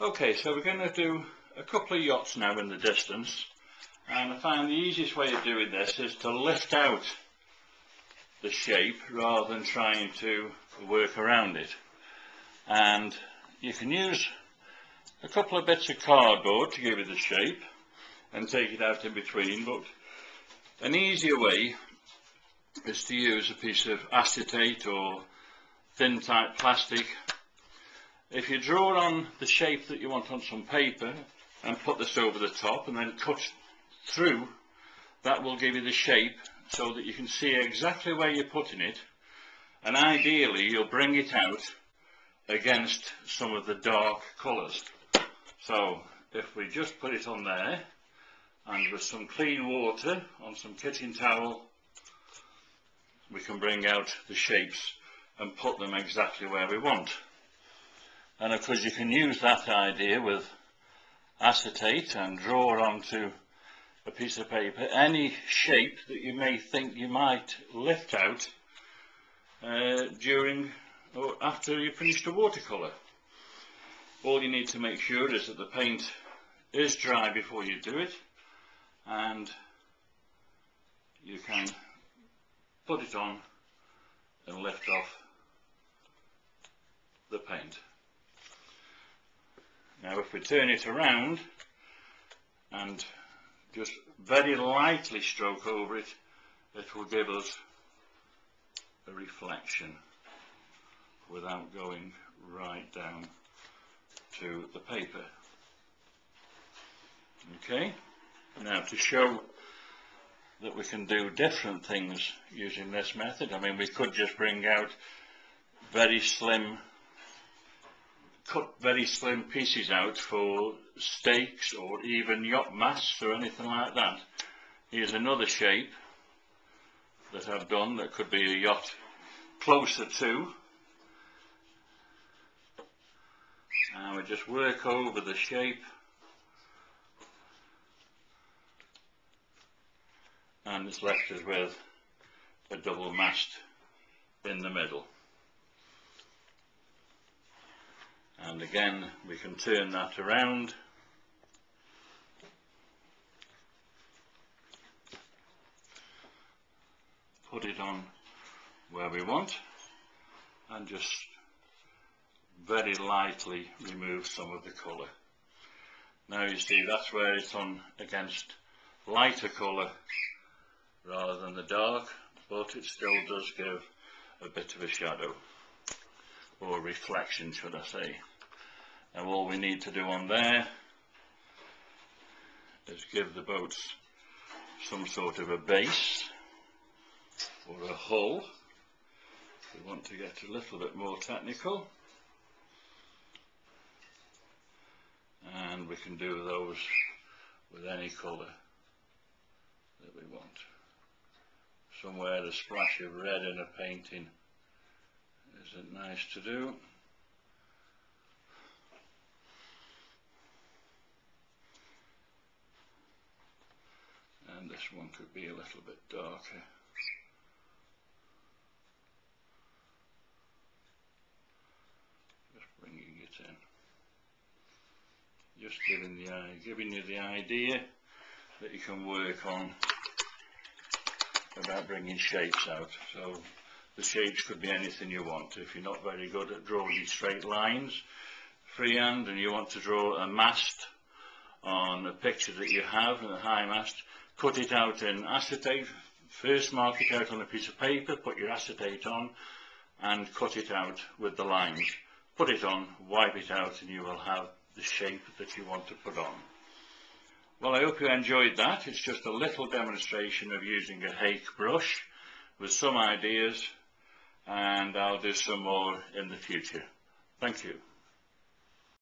Okay, so we're going to do a couple of yachts now in the distance, and I find the easiest way of doing this is to lift out the shape rather than trying to work around it. And you can use a couple of bits of cardboard to give it the shape and take it out in between, but an easier way is to use a piece of acetate or thin type plastic. If you draw on the shape that you want on some paper and put this over the top and then cut through, that will give you the shape so that you can see exactly where you're putting it, and ideally you'll bring it out against some of the dark colours. So if we just put it on there, and with some clean water on some kitchen towel, we can bring out the shapes and put them exactly where we want. And of course you can use that idea with acetate and draw onto a piece of paper any shape that you may think you might lift out during or after you finish the watercolour. All you need to make sure is that the paint is dry before you do it, and you can put it on and lift off the paint. Now if we turn it around and just very lightly stroke over it, it will give us a reflection without going right down to the paper. Okay, now to show that we can do different things using this method, I mean, we could just bring out cut very slim pieces out for stakes or even yacht masts or anything like that. Here's another shape that I've done that could be a yacht closer to, and we just work over the shape and it's left us with a double mast in the middle. And again we can turn that around put it on where we want and just very lightly remove some of the colour. Now you see that's where it's on against lighter colour rather than the dark, but it still does give a bit of a shadow or reflection, should I say. Now all we need to do on there is give the boats some sort of a base or a hull. We want to get a little bit more technical, and we can do those with any colour that we want. Somewhere a splash of red in a painting isn't nice to do. And this one could be a little bit darker. Just bringing it in. Just giving you the idea that you can work on about bringing shapes out. So the shapes could be anything you want. If you're not very good at drawing straight lines freehand and you want to draw a mast on a picture that you have, a high mast, cut it out in acetate. First mark it out on a piece of paper, put your acetate on and cut it out with the lines. Put it on, wipe it out, and you will have the shape that you want to put on. Well, I hope you enjoyed that. It's just a little demonstration of using a Hake brush with some ideas, and I'll do some more in the future. Thank you.